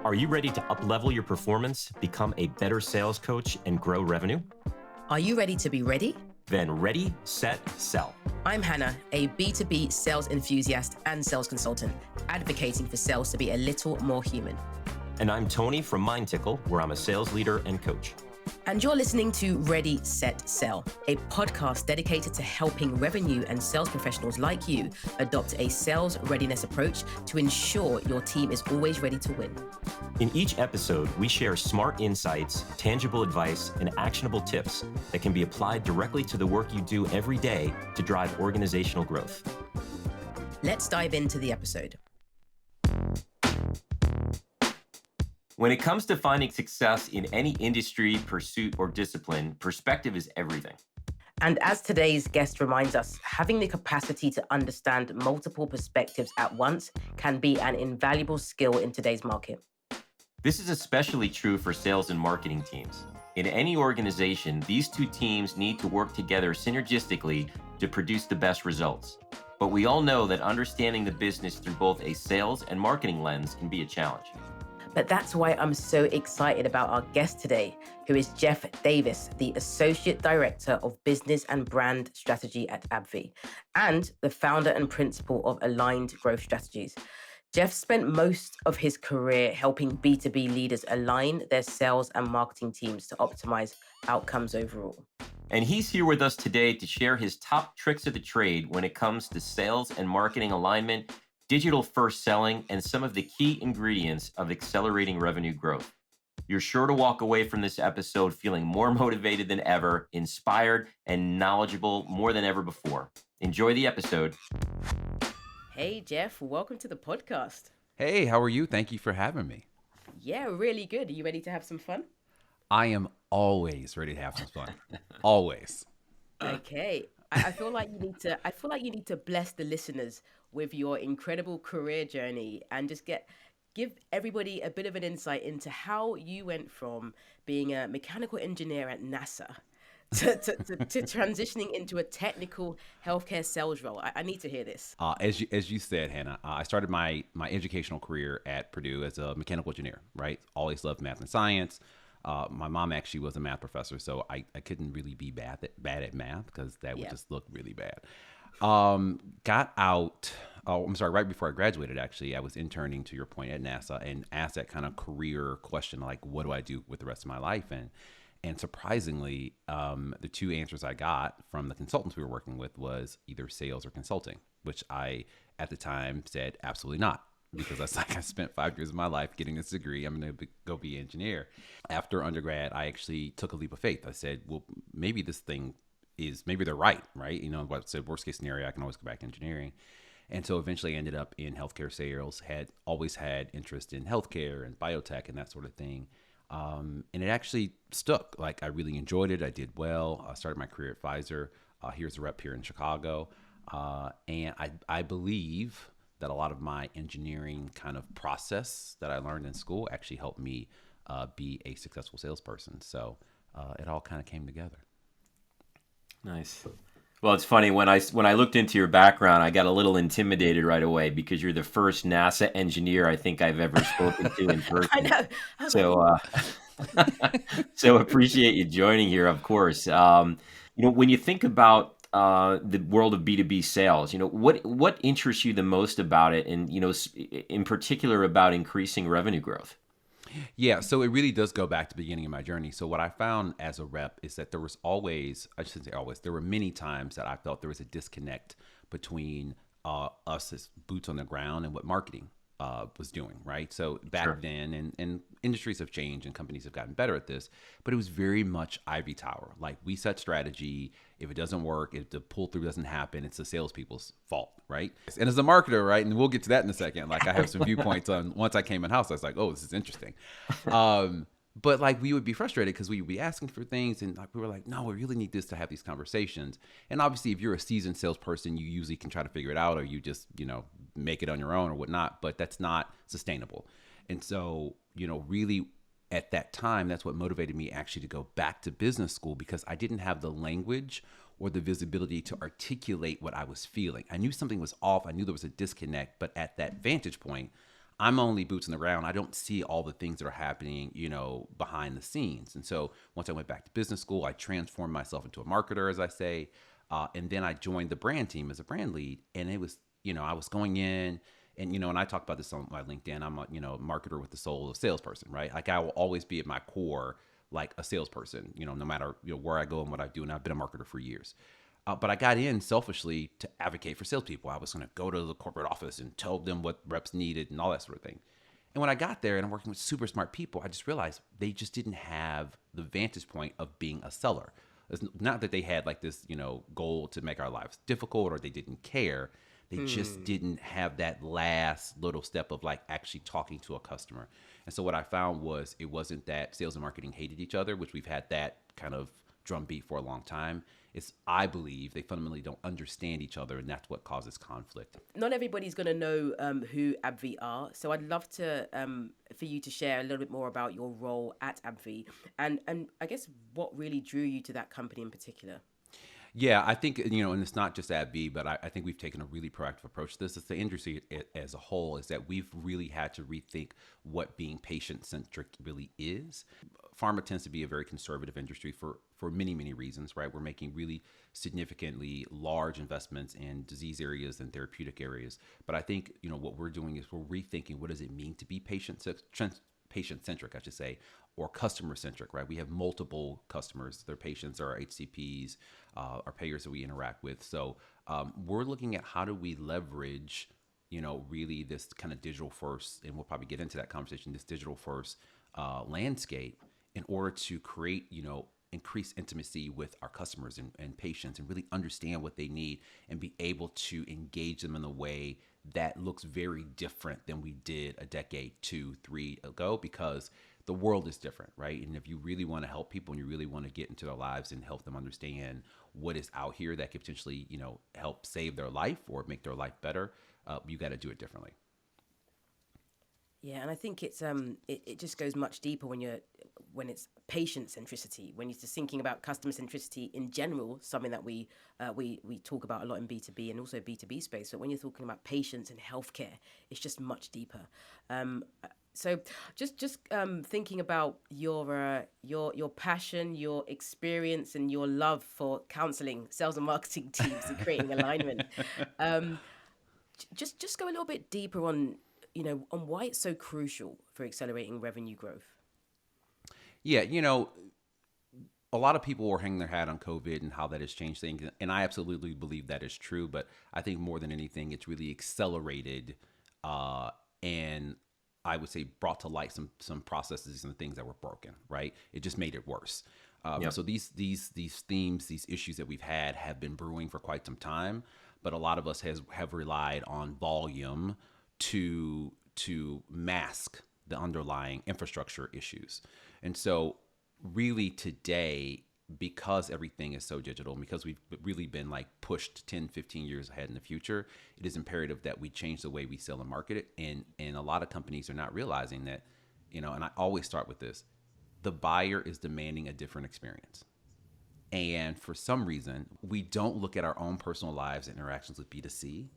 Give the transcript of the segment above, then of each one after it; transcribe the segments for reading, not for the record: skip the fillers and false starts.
Are you ready to uplevel your performance, become a better sales coach, and grow revenue? Are you ready to be ready? Then ready, set, sell. I'm Hannah, a B2B sales enthusiast and sales consultant, advocating for sales to be a little more human. And I'm Tony from Mind Tickle, where I'm a sales leader and coach. And you're listening to Ready, Set, Sell, a podcast dedicated to helping revenue and sales professionals like you adopt a sales readiness approach to ensure your team is always ready to win. In each episode, we share smart insights, tangible advice, and actionable tips that can be applied directly to the work you do every day to drive organizational growth. Let's dive into the episode. When it comes to finding success in any industry, pursuit, or discipline, perspective is everything. And as today's guest reminds us, having the capacity to understand multiple perspectives at once can be an invaluable skill in today's market. This is especially true for sales and marketing teams. In any organization, these two teams need to work together synergistically to produce the best results. But we all know that understanding the business through both a sales and marketing lens can be a challenge. But that's why I'm so excited about our guest today, who is Jeff Davis, the Associate Director of Business and Brand Strategy at AbbVie, and the founder and principal of Aligned Growth Strategies. Jeff spent most of his career helping B2B leaders align their sales and marketing teams to optimize outcomes overall. And he's here with us today to share his top tricks of the trade when it comes to sales and marketing alignment, digital first selling, and some of the key ingredients of accelerating revenue growth. You're sure to walk away from this episode feeling more motivated than ever, inspired, and knowledgeable more than ever before. Enjoy the episode. Hey, Jeff, welcome to the podcast. Hey, how are you? Thank you for having me. Yeah, really good. Are you ready to have some fun? I am always ready to have some fun. Always. Okay. I feel like you need to bless the listeners with your incredible career journey and just give everybody a bit of an insight into how you went from being a mechanical engineer at NASA to transitioning into a technical healthcare sales role. I need to hear this. As you said, Hannah, I started my educational career at Purdue as a mechanical engineer, right? Always loved math and science. My mom actually was a math professor, so I couldn't really be bad at math because that would just look really bad. Got out, right before I graduated, actually, I was interning, to your point, at NASA and asked that kind of career question, like, what do I do with the rest of my life? And surprisingly, the two answers I got from the consultants we were working with was either sales or consulting, which I, at the time, said absolutely not. Because I was like, I spent 5 years of my life getting this degree. I'm going to go be an engineer. After undergrad, I actually took a leap of faith. I said, well, maybe maybe they're right? You know, what said worst case scenario, I can always go back to engineering. And so eventually I ended up in healthcare sales, had always had interest in healthcare and biotech and that sort of thing. And it actually stuck. Like, I really enjoyed it. I did well. I started my career at Pfizer. Here's a rep here in Chicago. And I believe that a lot of my engineering kind of process that I learned in school actually helped me be a successful salesperson. So it all kind of came together. Nice. Well, it's funny, when I looked into your background, I got a little intimidated right away because you're the first NASA engineer I think I've ever spoken to in person. I know. So, so appreciate you joining here, of course. When you think about the world of B2B sales, what interests you the most about it, and in particular about increasing revenue growth? Yeah, so it really does go back to the beginning of my journey. So what I found as a rep is that there was always, I shouldn't say always, there were many times that I felt there was a disconnect between us as boots on the ground and what marketing was doing, right? So back then, and industries have changed and companies have gotten better at this, but it was very much Ivy Tower. Like, we set strategy. If it doesn't work, if the pull through doesn't happen, it's the salespeople's fault, right? And as a marketer, right, and we'll get to that in a second, like, I have some viewpoints on, once I came in-house, I was like, oh, this is interesting. But like, we would be frustrated because we would be asking for things, and like, we were like, no, we really need this to have these conversations. And obviously, if you're a seasoned salesperson, you usually can try to figure it out, or you just, make it on your own or whatnot, but that's not sustainable. And so, really at that time, that's what motivated me actually to go back to business school, because I didn't have the language or the visibility to articulate what I was feeling. I knew something was off. I knew there was a disconnect, but at that vantage point, I'm only boots on the ground. I don't see all the things that are happening, behind the scenes. And so once I went back to business school, I transformed myself into a marketer, as I say. And then I joined the brand team as a brand lead. And it was, I was going in and, and I talk about this on my LinkedIn. I'm a, marketer with the soul of a salesperson, right? Like I will always be at my core, like a salesperson, no matter, where I go and what I do. And I've been a marketer for years. But I got in selfishly to advocate for salespeople. I was going to go to the corporate office and tell them what reps needed and all that sort of thing. And when I got there and I'm working with super smart people, I just realized they just didn't have the vantage point of being a seller. It's not that they had like this, goal to make our lives difficult or they didn't care. They just didn't have that last little step of like actually talking to a customer. And so what I found was it wasn't that sales and marketing hated each other, which we've had that kind of drumbeat for a long time. It's, I believe, they fundamentally don't understand each other, and that's what causes conflict. Not everybody's going to know who AbbVie are, so I'd love to for you to share a little bit more about your role at AbbVie and I guess what really drew you to that company in particular. Yeah, I think, and it's not just AbbVie, but I think we've taken a really proactive approach to this. It's the industry as a whole is that we've really had to rethink what being patient-centric really is. Pharma tends to be a very conservative industry for many, many reasons, right? We're making really significantly large investments in disease areas and therapeutic areas. But I think, what we're doing is we're rethinking what does it mean to be patient-centric, I should say, or customer-centric, right? We have multiple customers. Their patients are our HCPs, our payers that we interact with. So we're looking at how do we leverage, really this kind of digital first, and we'll probably get into that conversation, this digital first landscape in order to create, increase intimacy with our customers and patients and really understand what they need and be able to engage them in a way that looks very different than we did a decade, 2, 3 ago, because the world is different, right? And if you really want to help people and you really want to get into their lives and help them understand what is out here that could potentially, help save their life or make their life better, you got to do it differently. Yeah, and I think it's it just goes much deeper when it's patient centricity, when you're just thinking about customer centricity in general, something that we talk about a lot in B2B and also B2B space. But when you're talking about patients and healthcare, it's just much deeper. So just thinking about your passion, your experience, and your love for counseling sales and marketing teams and creating alignment. Um, just go a little bit deeper on on why it's so crucial for accelerating revenue growth. Yeah, a lot of people were hanging their hat on COVID and how that has changed things. And I absolutely believe that is true. But I think more than anything, it's really accelerated and I would say brought to light some processes and things that were broken, right? It just made it worse. So these themes, these issues that we've had have been brewing for quite some time. But a lot of us have relied on volume to mask the underlying infrastructure issues. And so really today, because everything is so digital and because we've really been like pushed 10, 15 years ahead in the future, it is imperative that we change the way we sell and market it. And a lot of companies are not realizing that, and I always start with this, the buyer is demanding a different experience. And for some reason, we don't look at our own personal lives and interactions with B2C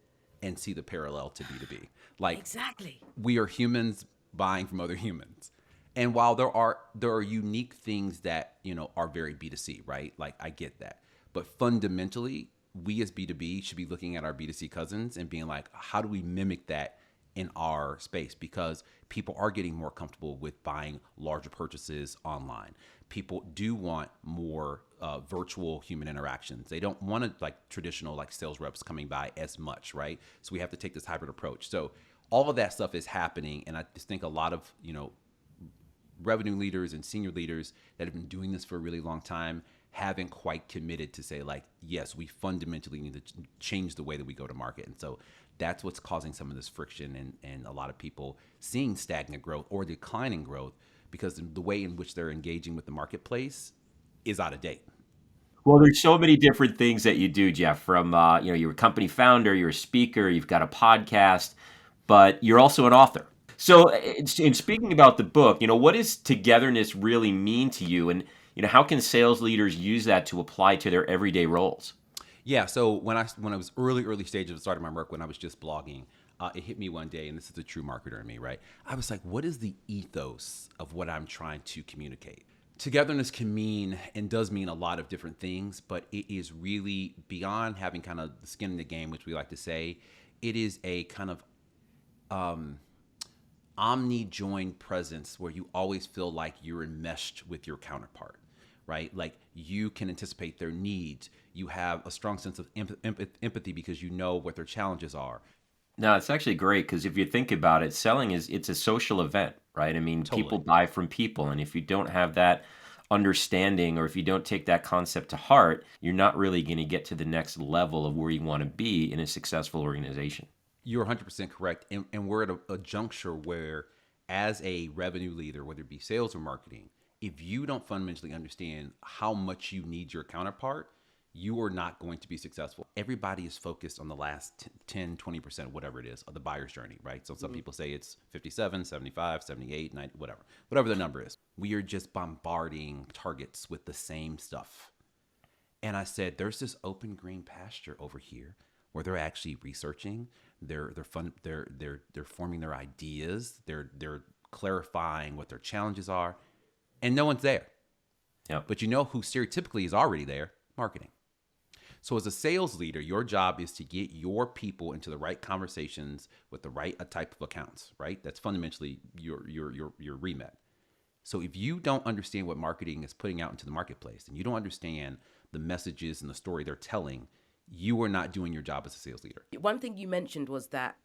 and see the parallel to B2B. Like, Exactly. we are humans buying from other humans. And while there are unique things that, are very B2C, right? Like, I get that. But fundamentally, we as B2B should be looking at our B2C cousins and being like, how do we mimic that in our space? Because people are getting more comfortable with buying larger purchases online. People do want more virtual human interactions. They don't want to like traditional like sales reps coming by as much, right? So we have to take this hybrid approach. So all of that stuff is happening. And I just think a lot of, revenue leaders and senior leaders that have been doing this for a really long time haven't quite committed to say like, yes, we fundamentally need to change the way that we go to market. And so that's what's causing some of this friction and a lot of people seeing stagnant growth or declining growth because the way in which they're engaging with the marketplace is out of date. Well, there's so many different things that you do, Jeff, from, you're a company founder, you're a speaker, you've got a podcast, but you're also an author. So in speaking about the book, what does togetherness really mean to you? And, how can sales leaders use that to apply to their everyday roles? Yeah. So when I was early stages of starting my work, when I was just blogging, It hit me one day, and this is a true marketer in me, right? I was like, what is the ethos of what I'm trying to communicate? Togetherness can mean and does mean a lot of different things, but it is really beyond having kind of the skin in the game, which we like to say. It is a kind of omni-joined presence where you always feel like you're enmeshed with your counterpart, right? Like you can anticipate their needs. You have a strong sense of empathy because you know what their challenges are. No, it's actually great because if you think about it, selling it's a social event, right? I mean, people Totally. buy from people, and if you don't have that understanding or if you don't take that concept to heart, you're not really going to get to the next level of where you want to be in a successful organization. You're 100% correct. And we're at a juncture where, as a revenue leader, whether it be sales or marketing, if you don't fundamentally understand how much you need your counterpart, you are not going to be successful. Everybody is focused on the last 10, 20%, whatever it is, of the buyer's journey, right? So some people say it's 57, 75, 78, 90, whatever the number is. We are just bombarding targets with the same stuff. And I said, there's this open green pasture over here where they're actually researching, they're forming their ideas, they're clarifying what their challenges are, and no one's there. Yeah. But you know who stereotypically is already there? Marketing. So as a sales leader, your job is to get your people into the right conversations with the right type of accounts, right? That's fundamentally your remit. So if you don't understand what marketing is putting out into the marketplace and you don't understand the messages and the story they're telling, you are not doing your job as a sales leader. One thing you mentioned was that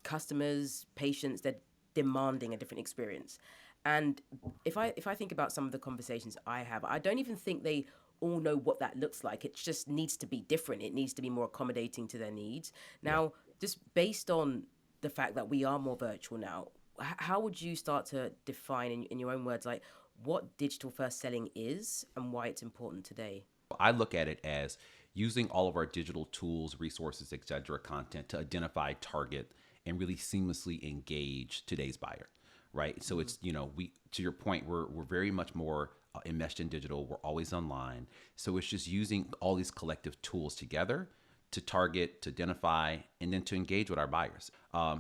customers, patients, they're demanding a different experience. And if I think about some of the conversations I have, I don't even think they all know what that looks like. It just needs to be different. It needs to be more accommodating to their needs. Now, just based on the fact that we are more virtual now, how would you start to define in your own words, like what digital first selling is and why it's important today? I look at it as using all of our digital tools, resources, etc., content to identify, target, and really seamlessly engage today's buyer, right? So it's, we, to your point, we're very much more enmeshed in digital. We're always online. So it's just using all these collective tools together to target, to identify, and then to engage with our buyers.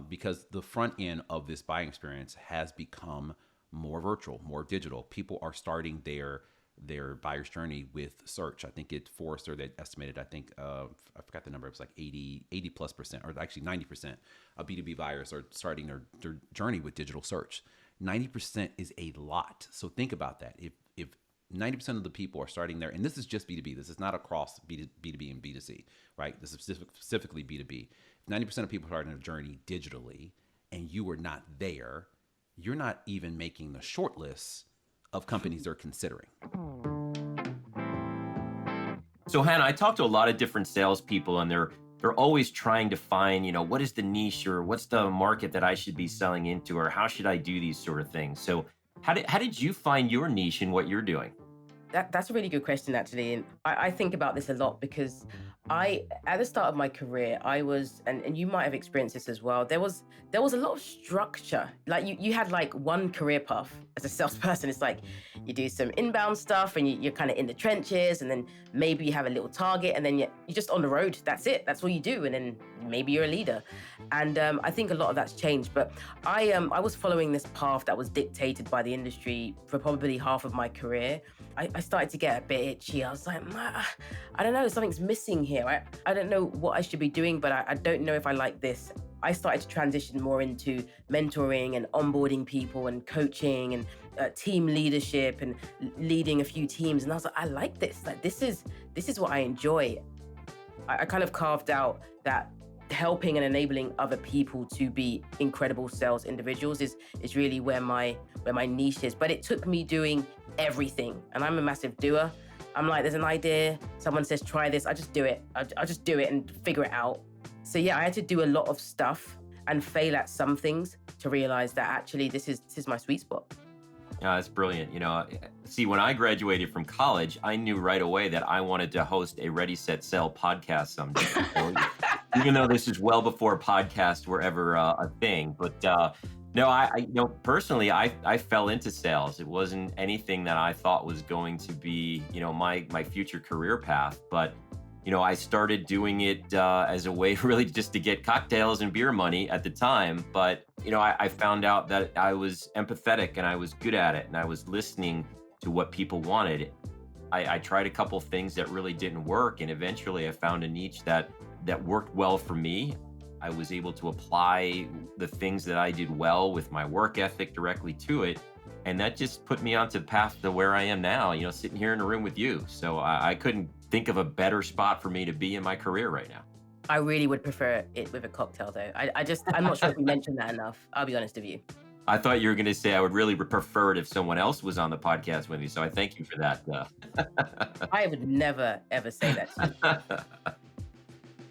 Because the front end of this buying experience has become more virtual, more digital. People are starting their buyer's journey with search. I think it's Forrester that estimated, I forgot the number, it was like 80+%, or actually 90% of B2B buyers are starting their journey with digital search. 90% is a lot. So think about that. If 90% of the people are starting there, and this is just B2B, this is not across B2B and B2C, right? This is specifically B2B. If 90% of people are starting their journey digitally and you are not there, you're not even making the short list of companies they're considering. So Hannah, I talk to a lot of different salespeople, and they're always trying to find, what is the niche or what's the market that I should be selling into, or how should I do these sort of things. So how did you find your niche in what you're doing? That's a really good question, actually. And I think about this a lot because at the start of my career, I was, and you might have experienced this as well, there was a lot of structure. Like you had like one career path as a salesperson. It's like you do some inbound stuff and you're kind of in the trenches, and then maybe you have a little target, and then you're just on the road. That's it. That's all you do. And then maybe you're a leader. And I think a lot of that's changed. But I was following this path that was dictated by the industry for probably half of my career. I started to get a bit itchy. I was like, I don't know, something's missing here. I don't know what I should be doing, but I don't know if I like this. I started to transition more into mentoring and onboarding people and coaching and team leadership and leading a few teams. And I was like, I like this. Like this is what I enjoy. I kind of carved out that helping and enabling other people to be incredible sales individuals is really where my niche is. But it took me doing everything, and I'm a massive doer. I'm like, there's an idea, someone says try this, I just do it. I just do it and figure it out. So yeah, I had to do a lot of stuff and fail at some things to realize that actually this is my sweet spot. Yeah, that's brilliant. See, when I graduated from college, I knew right away that I wanted to host a Ready, Set, Sell podcast someday. Even though this is well before podcasts were ever a thing. But no, I personally, I fell into sales. It wasn't anything that I thought was going to be, my future career path. But I started doing it as a way really just to get cocktails and beer money at the time. But, I found out that I was empathetic and I was good at it and I was listening to what people wanted. I tried a couple things that really didn't work. And eventually I found a niche that worked well for me. I was able to apply the things that I did well with my work ethic directly to it. And that just put me onto the path to where I am now, sitting here in a room with you. So I couldn't think of a better spot for me to be in my career right now. I really would prefer it with a cocktail, though. I'm not sure if we mentioned that enough. I'll be honest with you. I thought you were going to say I would really prefer it if someone else was on the podcast with me. So I thank you for that. I would never, ever say that to you.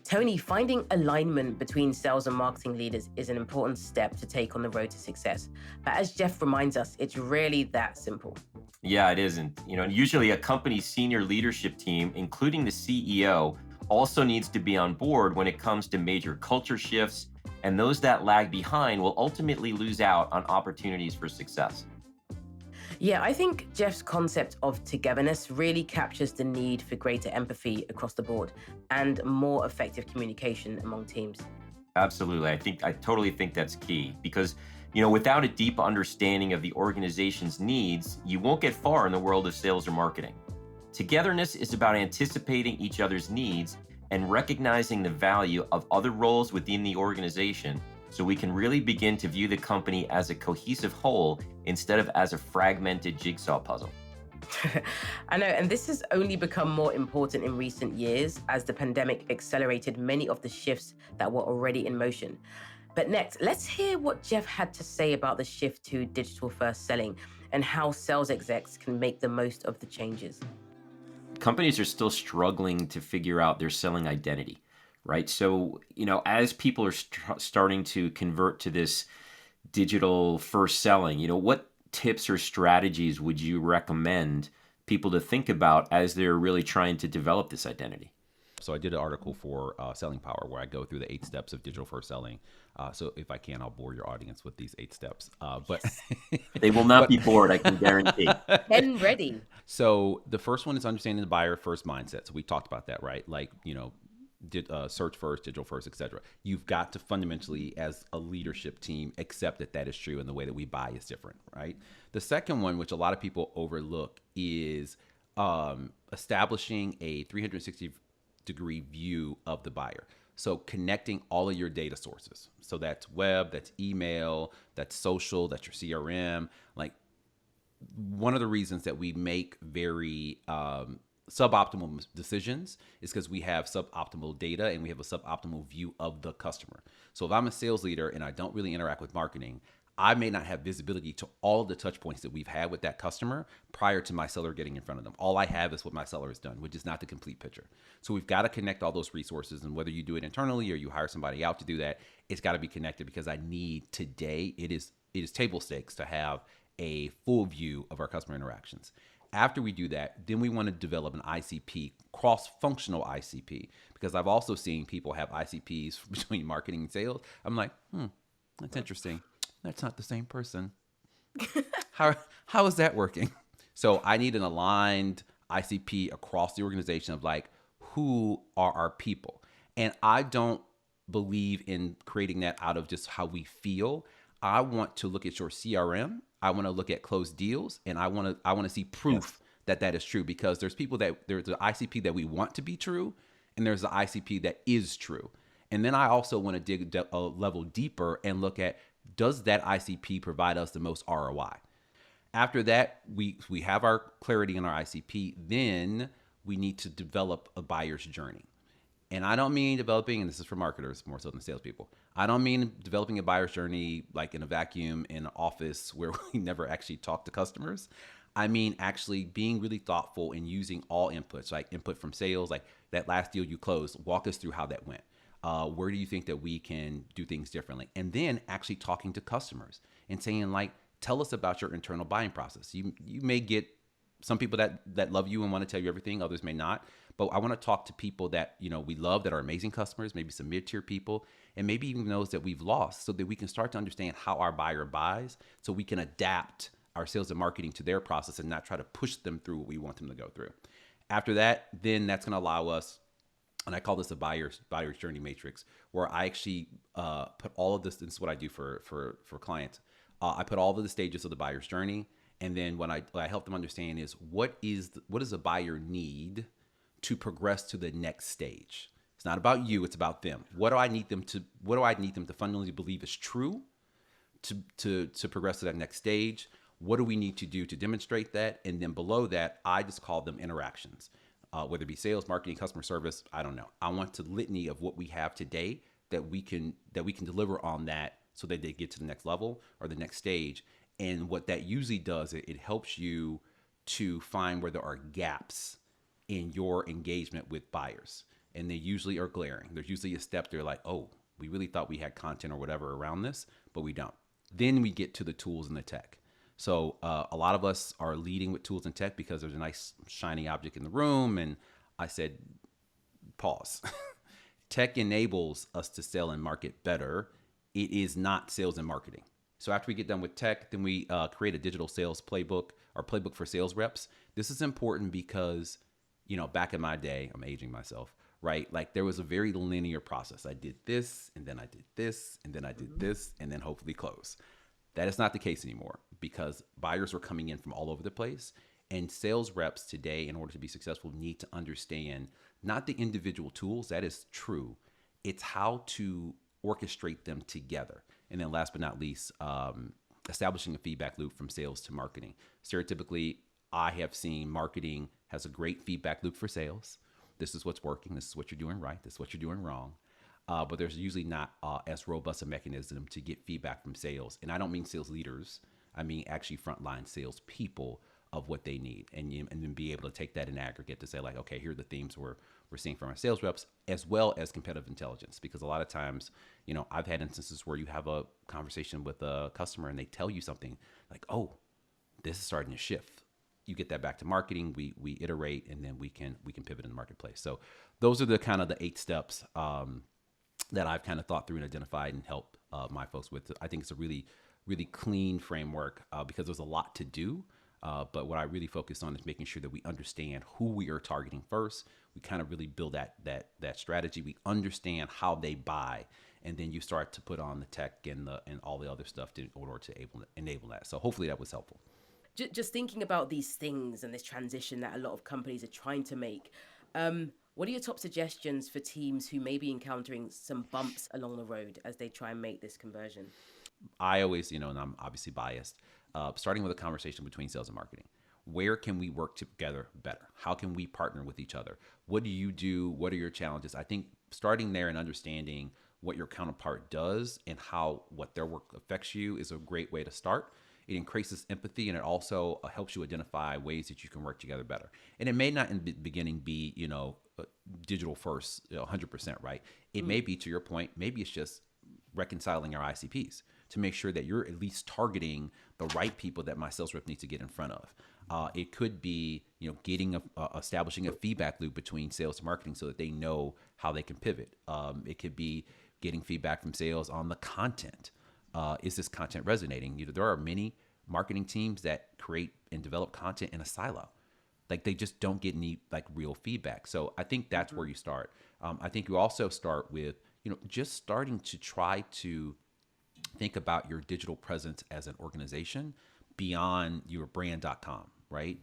Tony, finding alignment between sales and marketing leaders is an important step to take on the road to success. But as Jeff reminds us, it's really that simple. Yeah, it isn't. Usually a company's senior leadership team, including the CEO, also needs to be on board when it comes to major culture shifts, and those that lag behind will ultimately lose out on opportunities for success. Yeah, I think Jeff's concept of togetherness really captures the need for greater empathy across the board and more effective communication among teams. Absolutely. I totally think that's key because, without a deep understanding of the organization's needs, you won't get far in the world of sales or marketing. Togetherness is about anticipating each other's needs and recognizing the value of other roles within the organization so we can really begin to view the company as a cohesive whole instead of as a fragmented jigsaw puzzle. I know, and this has only become more important in recent years as the pandemic accelerated many of the shifts that were already in motion. But next, let's hear what Jeff had to say about the shift to digital first selling and how sales execs can make the most of the changes. Companies are still struggling to figure out their selling identity, right? So, as people are starting to convert to this digital first selling, what tips or strategies would you recommend people to think about as they're really trying to develop this identity? So I did an article for Selling Power where I go through the 8 steps of digital first selling. So if I can, I'll bore your audience with these 8 steps. But they will not be bored, I can guarantee. Pen ready. So the first one is understanding the buyer first mindset. So we talked about that, right? Like, search first, digital first, etc. You've got to fundamentally, as a leadership team, accept that that is true and the way that we buy is different, right? The second one, which a lot of people overlook, is establishing a 360-degree view of the buyer. So connecting all of your data sources. So that's web, that's email, that's social, that's your CRM. Like, one of the reasons that we make very suboptimal decisions is because we have suboptimal data and we have a suboptimal view of the customer. So if I'm a sales leader and I don't really interact with marketing, I may not have visibility to all of the touch points that we've had with that customer prior to my seller getting in front of them. All I have is what my seller has done, which is not the complete picture. So we've got to connect all those resources, and whether you do it internally or you hire somebody out to do that, it's got to be connected because I need today, it is table stakes to have a full view of our customer interactions. After we do that, then we want to develop an ICP, cross-functional ICP, because I've also seen people have ICPs between marketing and sales. I'm like, that's interesting. That's not the same person. How is that working? So I need an aligned ICP across the organization of like, who are our people? And I don't believe in creating that out of just how we feel. I want to look at your CRM. I want to look at closed deals, and I want to see proof that is true, because there's an ICP that we want to be true, and there's an ICP that is true. And then I also want to dig a level deeper and look at, does that ICP provide us the most ROI? After that, we have our clarity in our ICP. Then we need to develop a buyer's journey. And I don't mean developing, and this is for marketers more so than salespeople, I don't mean developing a buyer's journey like in a vacuum in an office where we never actually talk to customers. I mean actually being really thoughtful and using all inputs, like input from sales, like that last deal you closed, walk us through how that went. Where do you think that we can do things differently? And then actually talking to customers and saying, like, tell us about your internal buying process. You may get some people that love you and want to tell you everything, others may not. But I want to talk to people that, we love, that are amazing customers, maybe some mid-tier people, and maybe even those that we've lost, so that we can start to understand how our buyer buys, so we can adapt our sales and marketing to their process and not try to push them through what we want them to go through. After that, then that's going to allow us and I call this a buyer's journey matrix, where I actually put all of this. This is what I do for clients. I put all of the stages of the buyer's journey, and then what I help them understand is what does a buyer need to progress to the next stage. It's not about you; it's about them. What do I need them to fundamentally believe is true to progress to that next stage? What do we need to do to demonstrate that? And then below that, I just call them interactions, whether it be sales, marketing, customer service. I don't know. I want to litany of what we have today that we can deliver on that so that they get to the next level or the next stage. And what that usually does, it helps you to find where there are gaps in your engagement with buyers. And they usually are glaring. There's usually a step they're like, oh, we really thought we had content or whatever around this, but we don't. Then we get to the tools and the tech. So a lot of us are leading with tools and tech because there's a nice shiny object in the room. And I said, pause. Tech enables us to sell and market better. It is not sales and marketing. So after we get done with tech, then we create a digital sales playbook or playbook for sales reps. This is important because, back in my day, I'm aging myself, right? Like there was a very linear process. I did this, and then I did this, and then I did this, and then hopefully close. That is not the case anymore because buyers are coming in from all over the place. And sales reps today, in order to be successful, need to understand not the individual tools, that is true. It's how to orchestrate them together. And then last but not least, establishing a feedback loop from sales to marketing. Stereotypically, I have seen marketing has a great feedback loop for sales. This is what's working. This is what you're doing right. This is what you're doing wrong. But there's usually not as robust a mechanism to get feedback from sales. And I don't mean sales leaders. I mean actually frontline sales people of what they need, and then be able to take that in aggregate to say like, okay, here are the themes we're seeing from our sales reps, as well as competitive intelligence. Because a lot of times, I've had instances where you have a conversation with a customer and they tell you something like, oh, this is starting to shift. You get that back to marketing. We iterate, and then we can pivot in the marketplace. So those are the kind of the 8 steps that I've kind of thought through and identified and helped my folks with. I think it's a really, really clean framework because there's a lot to do. But what I really focus on is making sure that we understand who we are targeting first. We kind of really build that strategy. We understand how they buy, and then you start to put on the tech and all the other stuff in order to enable that. So hopefully that was helpful. Just thinking about these things and this transition that a lot of companies are trying to make, what are your top suggestions for teams who may be encountering some bumps along the road as they try and make this conversion? I always, and I'm obviously biased, starting with a conversation between sales and marketing. Where can we work together better? How can we partner with each other? What do you do? What are your challenges? I think starting there and understanding what your counterpart does and how what their work affects you is a great way to start. It increases empathy, and it also helps you identify ways that you can work together better. And it may not in the beginning be, digital first, 100%, right? It may be, to your point, maybe it's just reconciling our ICPs to make sure that you're at least targeting the right people that my sales rep needs to get in front of. It could be, establishing a feedback loop between sales and marketing so that they know how they can pivot. It could be getting feedback from sales on the content. Is this content resonating? There are many marketing teams that create and develop content in a silo. Like they just don't get any like real feedback. So I think that's where you start. I think you also start with, just starting to try to think about your digital presence as an organization beyond your brand.com, right?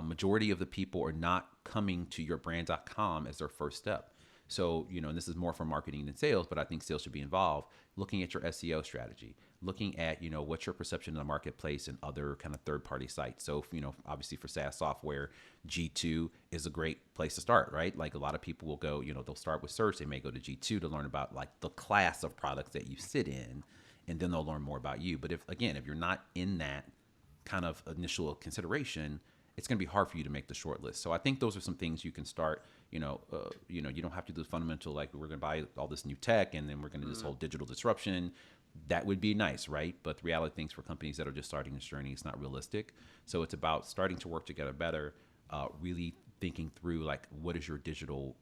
Majority of the people are not coming to your brand.com as their first step. So, and this is more for marketing than sales, but I think sales should be involved. Looking at your SEO strategy, looking at, what's your perception in the marketplace and other kind of third-party sites. So, obviously for SaaS software, G2 is a great place to start, right? Like a lot of people will go, they'll start with search. They may go to G2 to learn about like the class of products that you sit in, and then they'll learn more about you. But if you're not in that kind of initial consideration, it's going to be hard for you to make the short list. So I think those are some things you can start. You don't have to do the fundamental, like we're going to buy all this new tech and then we're going to do this whole digital disruption. That would be nice, right? But the reality things for companies that are just starting this journey, it's not realistic. So it's about starting to work together better, really thinking through like what is your digital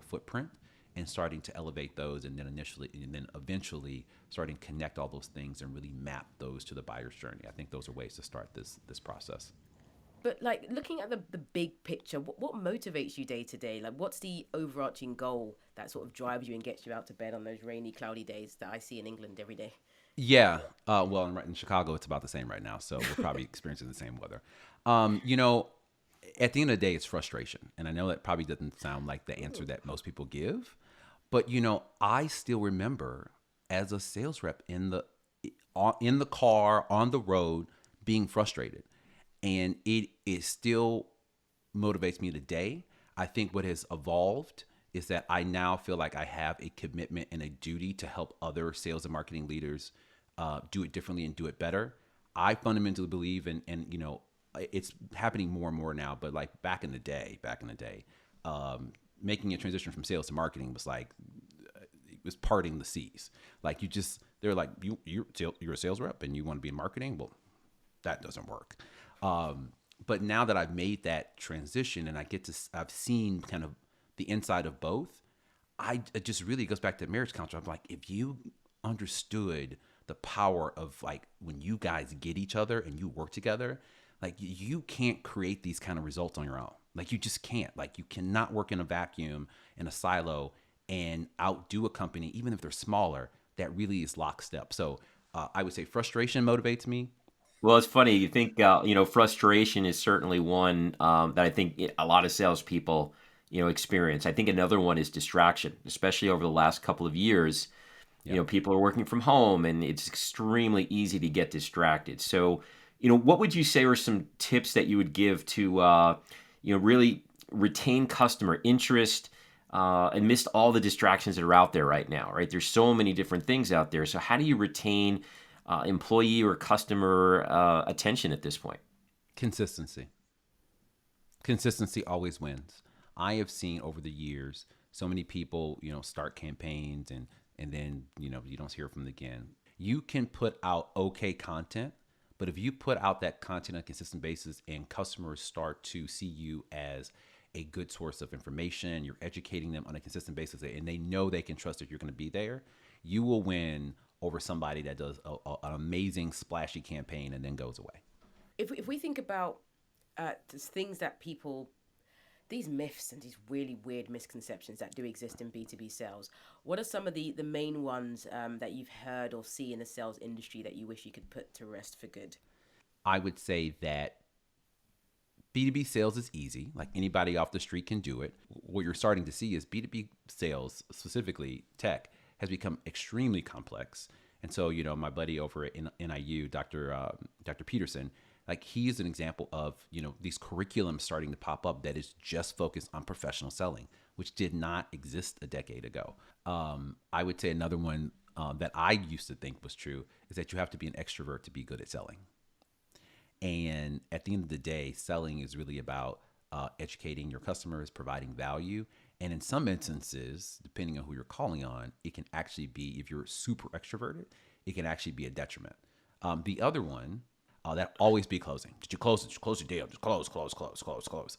footprint, and starting to elevate those, and then eventually starting to connect all those things and really map those to the buyer's journey. I think those are ways to start this process. But like looking at the big picture, what motivates you day to day? Like what's the overarching goal that sort of drives you and gets you out to bed on those rainy, cloudy days that I see in England every day? Yeah. Well, in Chicago, it's about the same right now, so we're probably experiencing the same weather. You know, at the end of the day, it's frustration, and I know that probably doesn't sound like the answer that most people give, but I still remember as a sales rep in the car on the road being frustrated, and it still motivates me today. I think what has evolved is that I now feel like I have a commitment and a duty to help other sales and marketing leaders do it differently and do it better. I fundamentally believe it's happening more and more now, but like back in the day, making a transition from sales to marketing was like, it was parting the seas. Like they're like, you're a sales rep and you want to be in marketing. Well, that doesn't work. But now that I've made that transition and I've seen kind of the inside of both, it just really goes back to marriage counselor. I'm like, if you understood the power of like when you guys get each other and you work together, like you can't create these kind of results on your own. Like you just can't. Like you cannot work in a vacuum in a silo and outdo a company, even if they're smaller. That really is lockstep. So I would say frustration motivates me. Well, it's funny. You think, frustration is certainly one that I think a lot of salespeople, experience. I think another one is distraction, especially over the last couple of years. Yep. People are working from home, and it's extremely easy to get distracted. So, what would you say are some tips that you would give to, really retain customer interest amidst all the distractions that are out there right now, right? There's so many different things out there. So how do you retain employee or customer attention at this point? Consistency. Consistency always wins. I have seen over the years so many people, start campaigns and then, you don't hear from them again. You can put out okay content, but if you put out that content on a consistent basis and customers start to see you as a good source of information, you're educating them on a consistent basis, and they know they can trust that you're going to be there, you will win over somebody that does an amazing splashy campaign and then goes away. If we think about there's things that people, these myths and these really weird misconceptions that do exist in B2B sales, what are some of the main ones that you've heard or see in the sales industry that you wish you could put to rest for good? I would say that B2B sales is easy. Like anybody off the street can do it. What you're starting to see is B2B sales, specifically tech, has become extremely complex. And so, my buddy over at NIU, Dr. Peterson, like he is an example of, these curriculums starting to pop up that is just focused on professional selling, which did not exist a decade ago. I would say another one that I used to think was true is that you have to be an extrovert to be good at selling. And at the end of the day, selling is really about educating your customers, providing value. And in some instances, depending on who you're calling on, it can actually be, if you're super extroverted, it can actually be a detriment. The other one, that always be closing. Did you close it? Did you close your deal? Just close.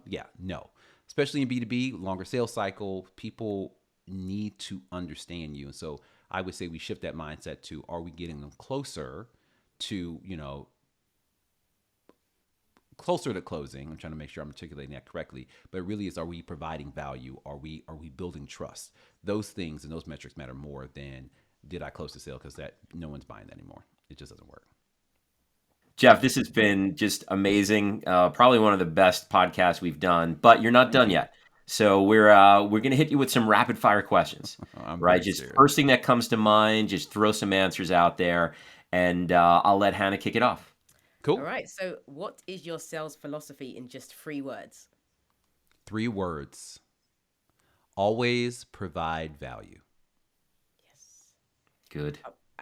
Yeah, no. Especially in B2B, longer sales cycle, people need to understand you. And so I would say we shift that mindset to, are we getting them closer to, closer to closing? I'm trying to make sure I'm articulating that correctly, but it really is, are we providing value? Are we building trust? Those things and those metrics matter more than did I close the sale, because that no one's buying that anymore. It just doesn't work. Jeff, this has been just amazing. Probably one of the best podcasts we've done, but you're not Thank done you. yet. So we're gonna hit you with some rapid fire questions, I'm right? very Just serious. first thing that comes to mind, just throw some answers out there, and I'll let Hannah kick it off. All Cool. right. So, what is your sales philosophy in just 3 words? 3 words. Always provide value. Yes. Good.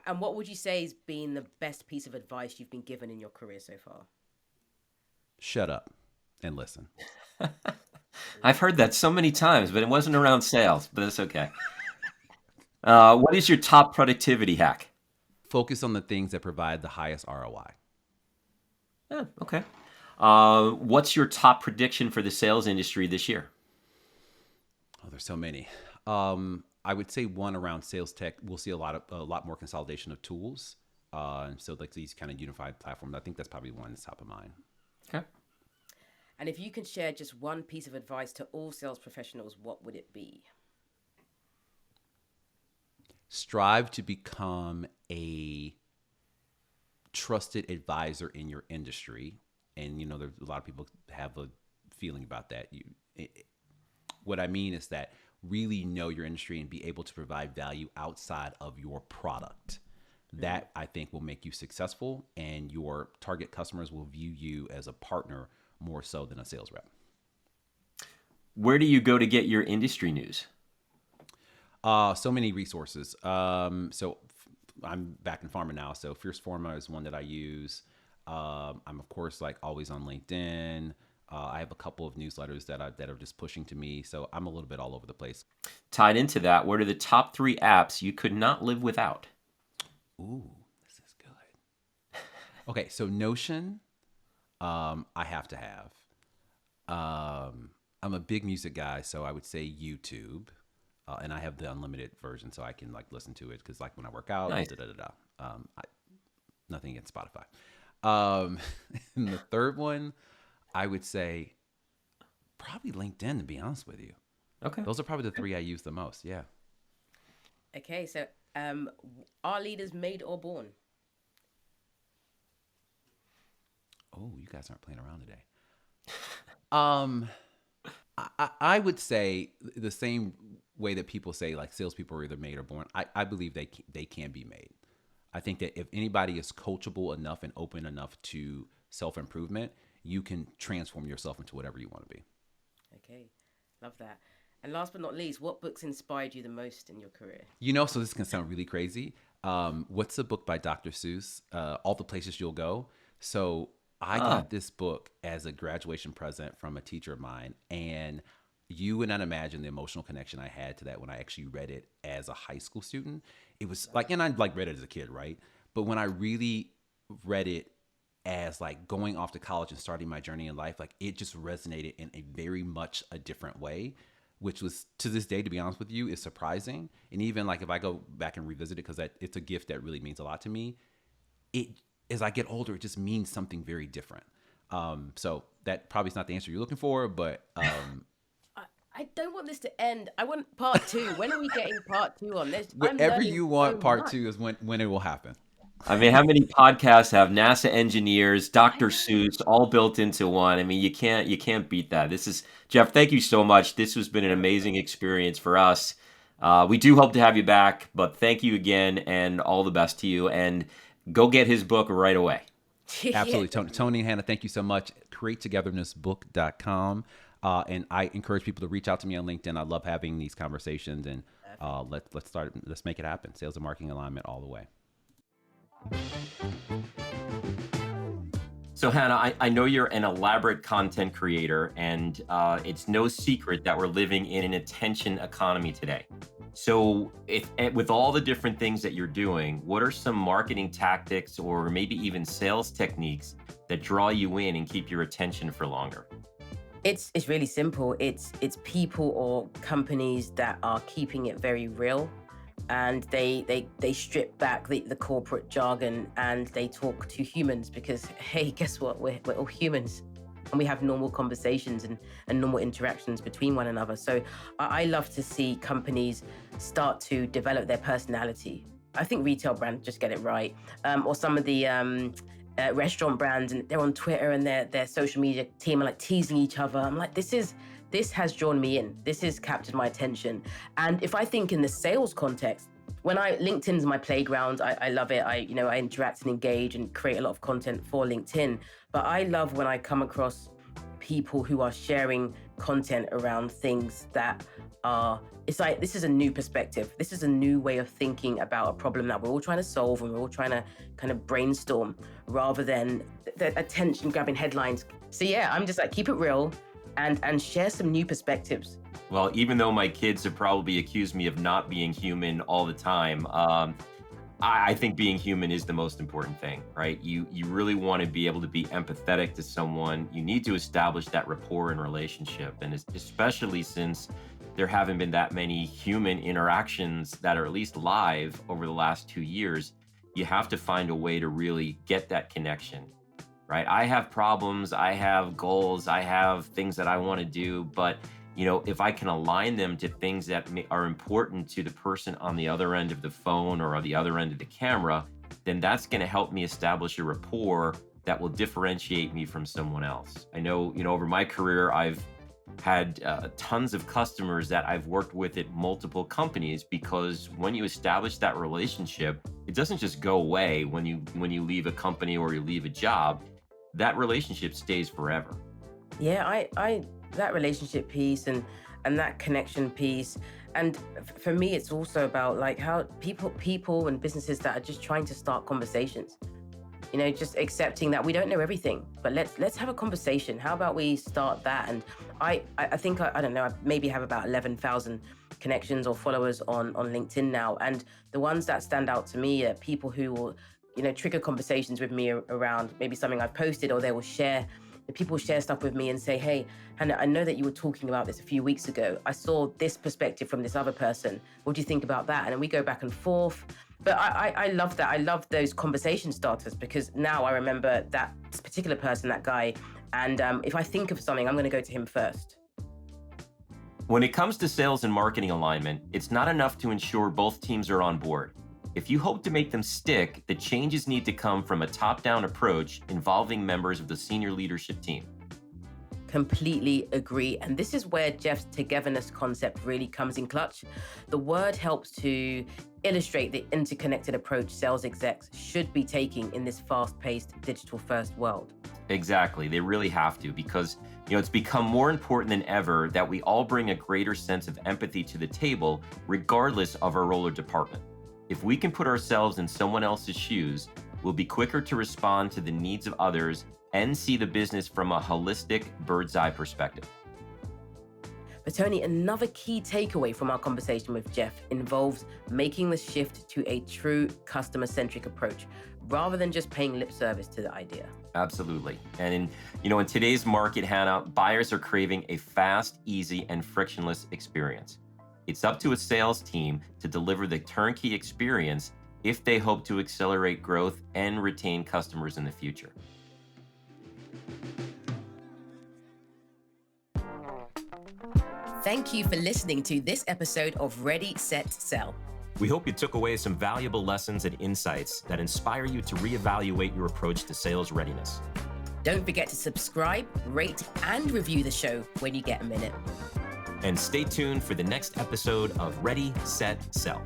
And what would you say has been the best piece of advice you've been given in your career so far? Shut up and listen. I've heard that so many times, but it wasn't around sales, but that's okay. What is your top productivity hack? Focus on the things that provide the highest ROI. Okay. What's your top prediction for the sales industry this year? Oh, there's so many. I would say one around sales tech. We'll see a lot more consolidation of tools. So like these kind of unified platforms. I think that's probably one that's top of mind. Okay. And if you could share just one piece of advice to all sales professionals, what would it be? Strive to become a trusted advisor in your industry. And, there's a lot of people have a feeling about that. What I mean is that really know your industry and be able to provide value outside of your product. That I think will make you successful, and your target customers will view you as a partner more so than a sales rep. Where do you go to get your industry news? So many resources. I'm back in pharma now, so Fierce Pharma is one that I use. I'm of course like always on LinkedIn. I have a couple of newsletters that are just pushing to me, so I'm a little bit all over the place. Tied into that, what are the top 3 apps you could not live without? Ooh, this is good. Okay, so Notion, I have to have. I'm a big music guy, so I would say YouTube. And I have the unlimited version, so I can like listen to it because like when I work out, Nice. nothing against Spotify. And the third one, I would say probably LinkedIn, to be honest with you. Okay. Those are probably the 3 I use the most. Yeah. Okay, so are leaders made or born? Oh, you guys aren't playing around today. I would say the same way that people say like salespeople are either made or born. I believe they can be made. I think that if anybody is coachable enough and open enough to self-improvement, you can transform yourself into whatever you want to be. Okay, love that. And last but not least, what books inspired you the most in your career? So this can sound really crazy. What's the book by Dr. Seuss? All the Places You'll Go. So I got this book as a graduation present from a teacher of mine, and you would not imagine the emotional connection I had to that when I actually read it as a high school student. It was like, and I like read it as a kid, right? But when I really read it as like going off to college and starting my journey in life, like it just resonated in a very much a different way, which was to this day, to be honest with you, is surprising. And even like if I go back and revisit it, because it's a gift that really means a lot to me, as I get older, it just means something very different. So that probably is not the answer you're looking for, but I don't want this to end. I want part 2. When are we getting part 2 on this? whatever you want, part 2 is when it will happen. I mean, how many podcasts have NASA engineers, Dr. Seuss, all built into one? I mean, you can't beat that. This is Jeff. Thank you so much. This has been an amazing experience for us. We do hope to have you back, but thank you again, and all the best to you. And go get his book right away. Absolutely. Tony and Hannah, thank you so much. CreateTogethernessBook.com. And I encourage people to reach out to me on LinkedIn. I love having these conversations, and let's make it happen. Sales and marketing alignment all the way. So Hannah, I know you're an elaborate content creator, and it's no secret that we're living in an attention economy today. So with all the different things that you're doing, what are some marketing tactics or maybe even sales techniques that draw you in and keep your attention for longer? It's really simple. It's people or companies that are keeping it very real, and they strip back the corporate jargon and they talk to humans, because hey, guess what? We're all humans, and we have normal conversations and normal interactions between one another. So I love to see companies start to develop their personality. I think retail brands just get it right, or some of the restaurant brands, and they're on Twitter and their social media team are like teasing each other. I'm like, this has drawn me in. This has captured my attention. And if I think in the sales context, LinkedIn's my playground. I love it. I interact and engage and create a lot of content for LinkedIn. But I love when I come across people who are sharing content around things that it's like, this is a new perspective. This is a new way of thinking about a problem that we're all trying to solve, and we're all trying to kind of brainstorm, rather than the attention grabbing headlines. So yeah, I'm just like, keep it real and share some new perspectives. Well, even though my kids have probably accused me of not being human all the time, I think being human is the most important thing, right? You really want to be able to be empathetic to someone. You need to establish that rapport and relationship. And especially since there haven't been that many human interactions that are at least live over the last 2 years, you have to find a way to really get that connection. right? I have problems, I have goals, I have things that I want to do, but if I can align them to things that are important to the person on the other end of the phone or on the other end of the camera, then that's going to help me establish a rapport that will differentiate me from someone else. I know, over my career, I've had tons of customers that I've worked with at multiple companies, because when you establish that relationship, it doesn't just go away when you leave a company or you leave a job. That relationship stays forever. Yeah, I that relationship piece and that connection piece. And for me, it's also about like how people and businesses that are just trying to start conversations. Just accepting that we don't know everything, but let's have a conversation. How about we start that? And I think I don't know, I maybe have about 11,000 connections or followers on LinkedIn now, and the ones that stand out to me are people who will trigger conversations with me around maybe something I've posted, or they will share. The people share stuff with me and say, "Hey, Hannah, I know that you were talking about this a few weeks ago. I saw this perspective from this other person. What do you think about that?" And then we go back and forth. But I love that. I love those conversation starters, because now I remember that particular person, that guy. And if I think of something, I'm going to go to him first. When it comes to sales and marketing alignment, it's not enough to ensure both teams are on board. If you hope to make them stick, the changes need to come from a top-down approach involving members of the senior leadership team. Completely agree. And this is where Jeff's togetherness concept really comes in clutch. The word helps to illustrate the interconnected approach sales execs should be taking in this fast-paced digital-first world. Exactly. They really have to, because it's become more important than ever that we all bring a greater sense of empathy to the table, regardless of our role or department. If we can put ourselves in someone else's shoes, we'll be quicker to respond to the needs of others and see the business from a holistic bird's eye perspective. But Tony, another key takeaway from our conversation with Jeff involves making the shift to a true customer-centric approach, rather than just paying lip service to the idea. Absolutely. And in today's market, Hannah, buyers are craving a fast, easy, and frictionless experience. It's up to a sales team to deliver the turnkey experience if they hope to accelerate growth and retain customers in the future. Thank you for listening to this episode of Ready, Set, Sell. We hope you took away some valuable lessons and insights that inspire you to reevaluate your approach to sales readiness. Don't forget to subscribe, rate, and review the show when you get a minute. And stay tuned for the next episode of Ready, Set, Sell.